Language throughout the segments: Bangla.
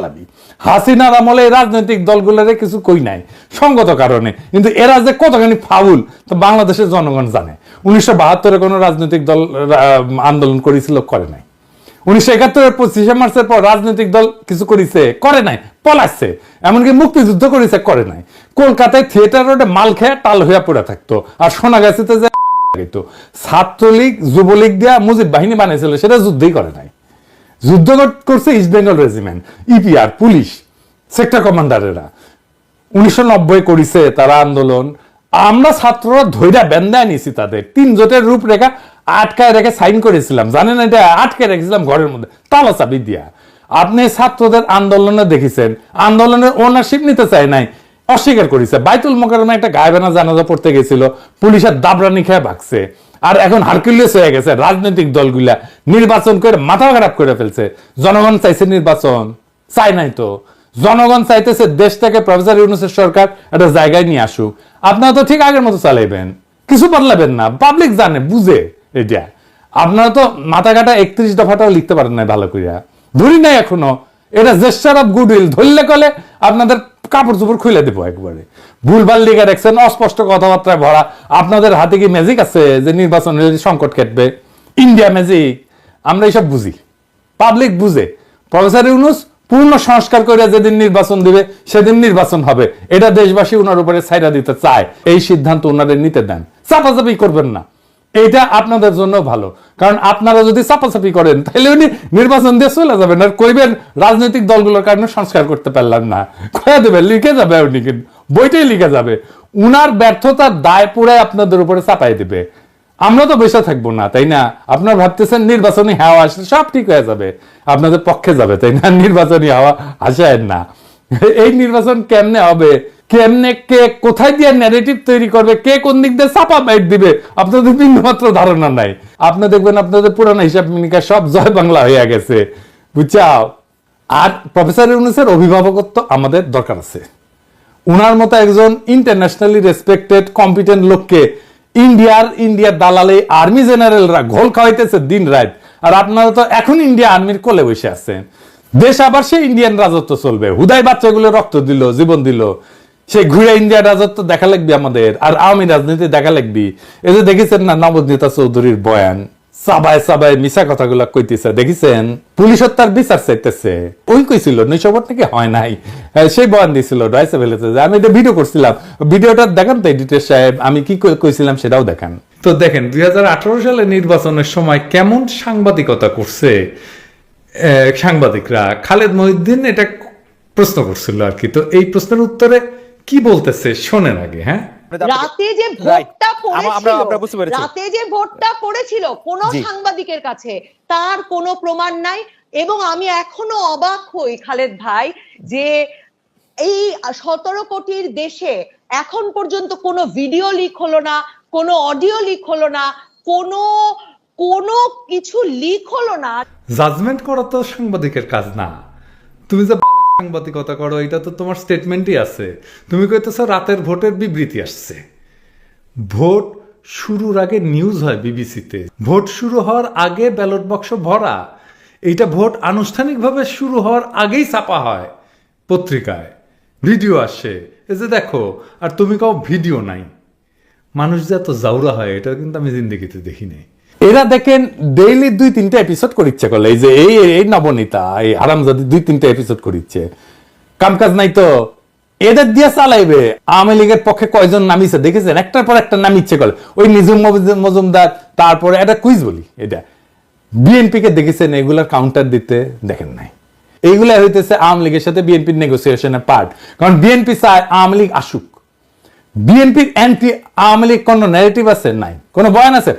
চালাবি। হাসিনার আমলে রাজনৈতিক দলগুলোরে কিছু কই নাই সঙ্গত কারণে, কিন্তু এরা যে কতখানি ফাউল তো বাংলাদেশের জনগণ জানে। 1972 কোনো রাজনৈতিক দল আন্দোলন করেছিল, করে নাই। 1971 25শে মার্চের পর রাজনৈতিক দল কিছু করেছে, করে নাই, পলাচ্ছে। এমনকি মুক্তিযুদ্ধ করেছে, করে নাই। কলকাতায় থিয়েটার রোডে মাল খেয়ে টাল হইয়া পড়ে থাকতো, আর সোনাগাছিতে যে ছাত্রলীগ যুবলীগ দিয়া মুজিব বাহিনী বানিয়েছিল, সেটা যুদ্ধই করে নাই। যুদ্ধ করছে East Bengal Regiment, EPR, police, sector কমান্ডারেরা। 1990 করেছে তারা আন্দোলন। আমরা ছাত্ররা ধৈর্য বেন্দায় নিছি, তাদের 3 জোটের রূপরেখা আটকায় রেখে সাইন করেছিলাম, জানেন? এটা আটকায় রেখেছিলাম ঘরের মধ্যে তালা চাবি দিয়া। আপনি ছাত্রদের আন্দোলনে দেখেছেন, আন্দোলনের ওনারশিপ নিতে চায় নাই, অস্বীকার করেছে। বাইতুল মোকাররমে একটা গায়েবানা জানাজা পড়তে গেছিল, পুলিশের দাবরানি খেয়ে ভাগছে। আর এখন হারকিউলিয়াস হয়ে গেছে রাজনৈতিক দলগুলা, নির্বাচন করে মাথা খারাপ করে ফেলছে। জনগণ চাইছে নির্বাচন, চাই নাই তো। জনগণ চাইতেছে দেশ থেকে প্রফেসর ইউনূসের সরকার একটা জায়গায় নিয়ে আসুক। আপনারা তো ঠিক আগের মতো চালাইবেন, কিছু বদলাবেন না। পাবলিক জানে, বুঝে এটা। আপনারা তো মাথা কাটা 31 দফাটাও লিখতে পারেন না ভালো করিয়া, ধরি নাই এখনো। এটা জেস্টার অফ গুডউইল, ধরলে কলে আপনাদের কাপড় চোপড় খুলে দেবো একবারে। ভুলভাল লিখে রাখছেন, অস্পষ্ট কথাবার্তায় ভরা। আপনাদের হাতে কি ম্যাজিক আছে যে নির্বাচন সংকট কাটবে? India magic? আমরা এইসব বুঝি, পাবলিক বুঝে। প্রফেসর ইউনূস পূর্ণ সংস্কার করে যেদিন নির্বাচন দিবে সেদিন নির্বাচন হবে, এটা দেশবাসী ওনার উপরে ছাইড়া দিতে চায়। এই সিদ্ধান্ত ওনাদের নিতে দেন, চাপাচাপি করবেন না। এইটা আপনাদের জন্য ভালো, কারণ আপনারা যদি চাপাচাপি করেন তাহলে উনি নির্বাচন দিয়ে চলে যাবেন, আর কইবেন রাজনৈতিক দলগুলোর কারণে সংস্কার করতে পারলাম না। কয়ে দেবেন, লিখে যাবে, উনি বইটাই লিখে যাবে। উনার ব্যর্থতার দায় পুরো আপনাদের উপরে চাপাই দিবে। আমরা তো বসে থাকবো না, তাই না? আপনারা ভাবতেছেন নির্বাচনী হাওয়া আসলে সব ঠিক হয়ে যাবে, আপনাদের পক্ষে যাবে, তাই না? নির্বাচনী হাওয়া আসেন না। এই নির্বাচন কেমনে হবে, কেমনে, কে কোথায় দিয়ে ন্যারেটিভ তৈরি করবে, কে কোন দিক দিয়ে চাপা বাইট দিবে, আপনাদের বিন্দুমাত্র ধারণা নাই। আপনি দেখবেন আপনাদের পুরানো হিসাব মিনিকা সব জয় বাংলা হয়ে গেছে, বুঝছাও? আর প্রফেসর ইউনূসের অভিভাবকত্ব আমাদের দরকার আছে। উনার মতো একজন ইন্টারন্যাশনালি রেসপেক্টেড কম্পিটেন্ট লোককে ইন্ডিয়ার দালালে আর্মি জেনারেলরা ঘোল খাওয়াইতেছে দিন রাত। আর আপনারা তো এখন ইন্ডিয়া আর্মির কোলে বসে আছেন। দেশ আবার সেই ইন্ডিয়ান রাজত্ব চলবে, হুদাই বাচ্চাগুলো রক্ত দিল, জীবন দিল, সেই ঘুরে ইন্ডিয়ার রাজত্ব দেখা লাগবে আমাদের, আর আওয়ামী রাজনীতি দেখা লাগবে। এই যে দেখেছেন না নবনীতা চৌধুরীর বয়ান, সাবায় সাবায় মিশা কথাগুলো কইতেছে, দেখেছেন? পুলিশ হত্যার বিচার চাইতেছে। ওই কইছিল 900 ভোট নাকি হয় নাই, সেই বয়ান দিয়েছিল ডয়েচে ভেলেতে। আমি এটা ভিডিও করছিলাম, ভিডিওটা দেখান তো এডিটর সাহেব, আমি কি কইছিলাম সেটাও দেখান তো। দেখেন 2018 সালে নির্বাচনের সময় কেমন সাংবাদিকতা করছে সাংবাদিকরা। খালেদ মহিউদ্দিন এটা প্রশ্ন করছিল আর কি। তো এই প্রশ্নের উত্তরে কি বলতেছে শোনেন আগে। হ্যাঁ, রাতে যে ভোটটা পড়েছিল কোন সাংবাদিকের কাছে তার কোনো প্রমাণ নাই। এবং আমি এখনো অবাক হই খালেদ ভাই, যে এই 17 কোটির দেশে এখন পর্যন্ত কোনো ভিডিও লিক হলো না, কোনো অডিও লিক হলো না, কোনো কিছু লিক হলো না। জাজমেন্ট করা তো সাংবাদিকের কাজ না। তুমি যে সাংবাদিকতা করো, এটা তো তোমার স্টেটমেন্টই আছে। তুমি কইতেছো রাতের ভোটের বিবৃতি আসছে। ভোট শুরুর আগে নিউজ হয় বিবিসিতে, ভোট শুরু হওয়ার আগে ব্যালট বাক্স ভরা। এইটা ভোট আনুষ্ঠানিকভাবে শুরু হওয়ার আগেই ছাপা হয় পত্রিকায়, ভিডিও আসে, এই যে দেখো। আর তুমি কাও ভিডিও নাই। মানুষ যে এত জাউরা হয় এটা কিন্তু আমি জিন্দেগিতে দেখি নাই। এরা দেখেন ডেইলি 2-3টা এপিসোড করিচ্ছে করলে, এই যে এই নবনীতা, এই হারামজাদি 2-3টা এপিসোড করিচ্ছে, কামকাজ নাই তো এদের দিয়ে চালাইবে। আওয়ামী লীগের পক্ষে কয়জন নামিছে দেখেছেন? একটার পর একটা নামিচ্ছে করে। ওই নিজুম মজুমদার, তারপরে একটা কুইজ বলি, এটা বিএনপি কে দেখেছেন এগুলার কাউন্টার দিতে? দেখেন নাই। এইগুলা হইতেছে আওয়ামী লীগের সাথে বিএনপির নেগোসিয়েশনের পার্ট। কারণ বিএনপি চায় আওয়ামী লীগ আসুক। বিএনপির অ্যান্টি আওয়ামী লীগ কোন ন্যারেটিভ আছে? নাই। কোন বয়ান আছে?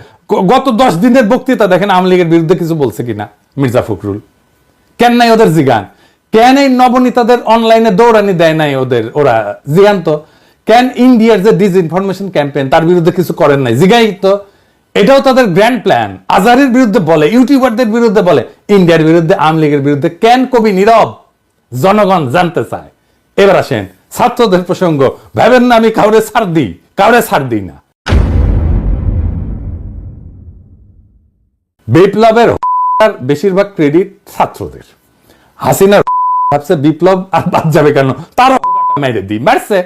গত 10 দিনের বক্তৃতা দেখেন আওয়ামী লীগের বিরুদ্ধে কিছু বলছে কিনা মির্জা ফখরুল? কেন নাই ওদের জিগান? কেন এই নবনীতাদের অনলাইনে দৌড়ানি দেয় নাই ওরা জিগান তো? কেন ইন্ডিয়ার যে ডিসইনফরমেশন ক্যাম্পেইন তার বিরুদ্ধে কিছু করেন নাই? জিগাই তো। এটাও তাদের গ্র্যান্ড প্ল্যান। আজহারের বিরুদ্ধে বলে, ইউটিউবারদের বিরুদ্ধে বলে, ইন্ডিয়ার বিরুদ্ধে, আওয়ামী লীগের বিরুদ্ধে কেন কবি নীরব? জনগণ জানতে চায়। এবার আসেন ছাত্রদের প্রসঙ্গ। ভাবেন না আমি কাউরে ছাড় দিই না। বিপ্লবের বেশিরভাগ ক্রেডিট ছাত্রদের। হাসিনার ভাবছে বিপ্লব আর বাদ যাবে কেন, তারও মেরে দিই, মারছে।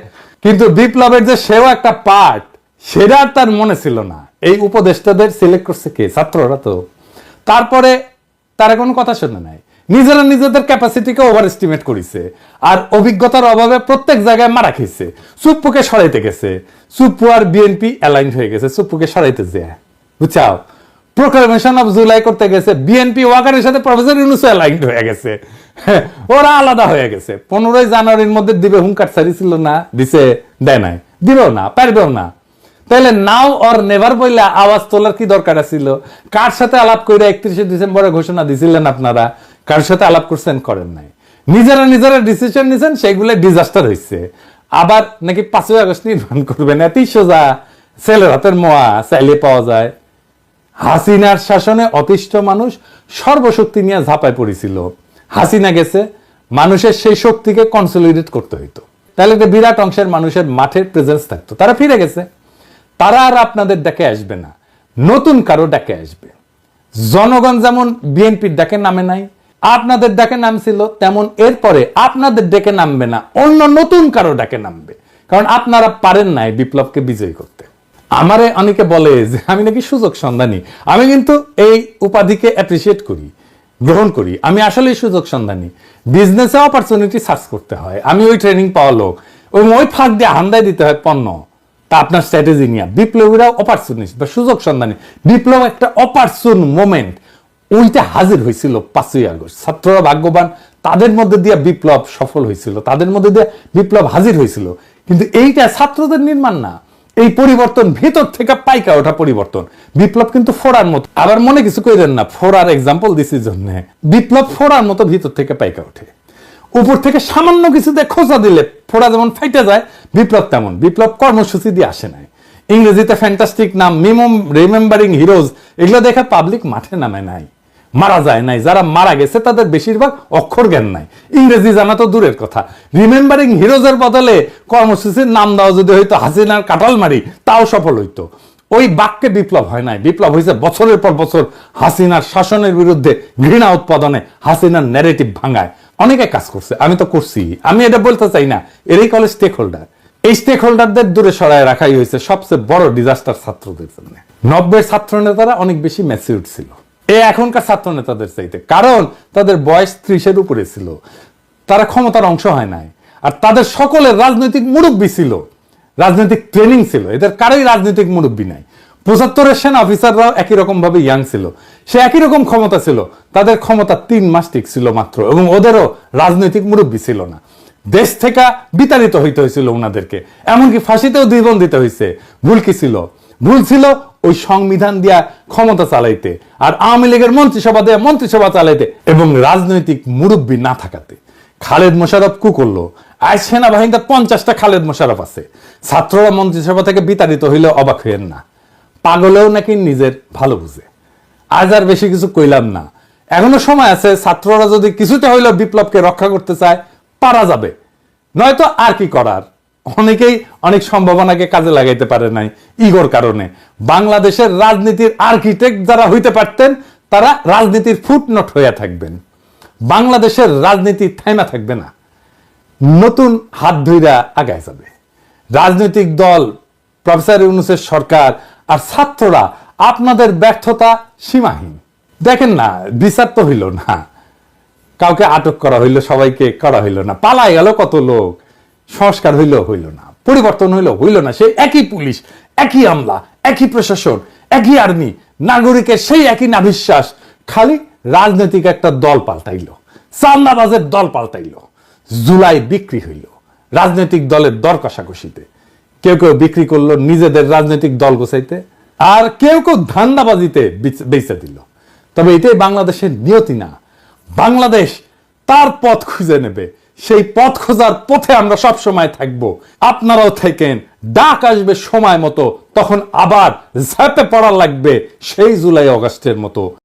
কিন্তু বিপ্লবের যে সেও একটা পার্ট, সেটা আর তার মনে ছিল না। এই উপদেষ্টাদের সিলেক্ট করছে কে? ছাত্ররা তো। তারপরে তারা কোনো কথা শুনে নাই, নিজেরা নিজেদের ক্যাপাসিটিকে ওভার এস্টিমেট করেছে, আর অভিজ্ঞতার অভাবে প্রত্যেক জায়গায় মারা খেয়েছে। চুপ্পুকে সরাইতে গেছে, চুপ্পু আর বিএনপি অ্যালাইন হয়ে গেছে চুপ্পুকে সরাইতে যায়, বুঝছাও। প্রোক্লামেশন অফ জুলাই করতে গেছে, বিএনপি ওয়াকারের সাথে প্রফেসর ইউনূস অ্যালাইন হয়ে গেছে, ওরা আলাদা হয়ে গেছে। 15 জানুয়ারির মধ্যে দিবে হুঙ্কার ছাড়িছিল না, দিছে? দেয় নাই, দিবেও না, পারবেও না। তাহলে নাও অর নেভার বইলে আওয়াজ তোলার কি দরকার ছিল? কার সাথে আলাপ করে 31 ডিসেম্বরে ঘোষণা দিছিলেন আপনারা? কার সাথে আলাপ করছেন? করেন নাই। নিজেরা নিজেরা ডিসিশন নিছেন, সেইগুলো ডিজাস্টার হয়েছে। আবার নাকি 5ই আগস্ট নির্মাণ করবেন, এতই সোজা, ছেলের হাতের মোয়া চাইলে পাওয়া যায়। হাসিনার শাসনে অতিষ্ঠ মানুষ সর্বশক্তি নিয়ে ঝাঁপায় পড়েছিল। হাসিনা গেছে, মানুষের সেই শক্তিকে কনসলিডেট করতে হইতো, তাহলে একটা বিরাট অংশের মানুষের মাঠের প্রেজেন্স থাকতো। তারা ফিরে গেছে, তারা আর আপনাদের ডাকে আসবে না, নতুন কারো ডাকে আসবে। জনগণ যেমন বিএনপির ডাকে নামে নাই, আপনাদের ডাকে নামছিল, তেমন এরপরে আপনাদের ডেকে নামবে না, অন্য নতুন কারো ডাকে নামবে। কারণ আপনারা পারেন নাই বিপ্লবকে বিজয়ী করতে। আমারে অনেকে বলে যে আমি নাকি সুযোগ সন্ধানী। আমি কিন্তু এই উপাধিকে অ্যাপ্রিসিয়েট করি, গ্রহণ করি। আমি আসলেই সুযোগ সন্ধানী। বিজনেসে অপরচুনিটি সার্চ করতে হয়, আমি ওই ট্রেনিং পাওয়া লোক। ওই ফাঁক দিয়ে হান্দায় দিতে হয় পণ্য, তা আপনার স্ট্র্যাটেজি নিয়ে। বিপ্লবীরা অপরচুনিস্ট বা সুযোগ সন্ধানী। বিপ্লব একটা অপরচুন মোমেন্ট, ওইটা হাজির হয়েছিল 5ই আগস্ট। ছাত্ররা ভাগ্যবান, তাদের মধ্যে দিয়ে বিপ্লব সফল হয়েছিল, তাদের মধ্যে দিয়ে বিপ্লব হাজির হয়েছিল। কিন্তু এইটা ছাত্রদের নির্মাণ না, এই পরিবর্তন ভিতর থেকে পাইকা ওঠা পরিবর্তন। বিপ্লব কিন্তু ফোড়ার মতো, আবার মনে কিছু কইরেন না, ফোড়ার এক্সাম্পল দিছি জন্য। বিপ্লব ফোড়ার মতো ভিতর থেকে পাইকা ওঠে। উপর থেকে সামান্য কিছু দিয়ে খোঁচা দিলে ফোড়া যেমন ফাইটে যায়, বিপ্লব তেমন। বিপ্লব কর্মসূচি দিয়ে আসে নাই, ইংরেজিতে ফ্যান্টাস্টিক নাম, রিমেম্বারিং হিরোজ, এগুলো দেখে পাবলিক মাঠে নামে নাই, মারা যায় নাই। যারা মারা গেছে তাদের বেশিরভাগ অক্ষর জ্ঞান নাই, ইংরেজি জানা তো দূরের কথা। রিমেম্বারিং হিরোজের বদলে কর্মসূচির নাম দেওয়া যদি হইতো হাসিনার কাটাল মারি, তাও সফল হইতো। ওই বাক্যে বিপ্লব হয় নাই, বিপ্লব হয়েছে বছরের পর বছর হাসিনার শাসনের বিরুদ্ধে ঘৃণা উৎপাদনে, হাসিনার ন্যারেটিভ ভাঙায়। অনেকে কাজ করছে, আমি তো করছি, আমি এটা বলতে চাই না। এরই কলে স্টেক হোল্ডার। এই স্টেক হোল্ডারদের দূরে সরায় রাখাই হয়েছে সবচেয়ে বড় ডিজাস্টার ছাত্রদের জন্য। 90 ছাত্র নেতারা অনেক বেশি ম্যাচিউরড ছিল এখনকার ছাত্র নেতাদের চাইতে, কারণ তাদের বয়স 30-এর উপরে ছিল, তারা ক্ষমতার অংশ হয় নাই। আর তাদের সকলের রাজনৈতিক মুরব্বী ছিল, রাজনৈতিক ট্রেনিং ছিল। এদের কারোই রাজনৈতিক মুরব্বী নাই। 75-এর সেনা অফিসাররাও একই রকম ভাবে ইয়াং ছিল, সে একই রকম ক্ষমতা ছিল। তাদের ক্ষমতা 3 মাস টিকছিল মাত্র, এবং ওদেরও রাজনৈতিক মুরব্বী ছিল না। দেশ থেকে বিতাড়িত হইতে হয়েছিল ওনাদেরকে, এমনকি ফাঁসিতেও জীবন দিতে হয়েছে। ভুল কি ছিল? ভুল ছিল ওই সংবিধান দিয়া ক্ষমতা চালাইতে, আর আওয়ামী লীগের মন্ত্রিসভা দিয়ে মন্ত্রিসভা চালাইতে, এবং রাজনৈতিক মুরব্বী না থাকাতে। খালেদ মোশাররফ কু করলো? আজ সেনাবাহিনীতে 50টা খালেদ মোশাররফ আছে। ছাত্ররা মন্ত্রিসভা থেকে বিতাড়িত হইলে অবাক হইয়েন না, পাগলেও নাকি নিজের ভালো বুঝে। আজ আর বেশি কিছু কইলাম না, এখনো সময় আছে। ছাত্ররা যদি কিছুটা হইলেও বিপ্লবকে রক্ষা করতে চায়, পারা যাবে। নয়তো আর কি করার। অনেকেই অনেক সম্ভাবনাকে কাজে লাগাইতে পারে নাই ইগোর কারণে। বাংলাদেশের রাজনীতির আর্কিটেক্ট যারা হইতে পারতেন, তারা রাজনীতির ফুটনোট হইয়া থাকবেন। বাংলাদেশের রাজনীতি থাইমা থাকবে না, নতুন হাত ধইরা আগায় যাবে। রাজনৈতিক দল, প্রফেসর ইউনূসের সরকার আর ছাত্ররা, আপনাদের ব্যর্থতা সীমাহীন। দেখেন না, বিচার তো হইল না, কাউকে আটক করা হইলো, সবাইকে করা হইলো না, পালাই গেল কত লোক। সংস্কার হইল না, পরিবর্তন হইল না। সেই একই পুলিশ, একই আমলা, একই প্রশাসন, একই আর্মি, নাগরিকের সেই একই নাভিশ্বাস। খালি রাজনৈতিক একটা দল পাল্টাইলো, চান্দাবাজের দল পাল্টাইলো। জুলাই বিক্রি হইল রাজনৈতিক দলের দর কষাকষিতে। কেউ কেউ বিক্রি করলো নিজেদের রাজনৈতিক দল গোছাইতে, আর কেউ কেউ ধান্দাবাজিতে বেচে দিল। তবে এটাই বাংলাদেশের নিয়তি না। বাংলাদেশ তার পথ খুঁজে নেবে, সেই পথ খোঁজার পথে আমরা সব সময় থাকবো। আপনারাও থাকেন, ডাক আসবে সময় মতো, তখন আবার ঝাঁপে পড়া লাগবে সেই জুলাই আগস্টের মতো।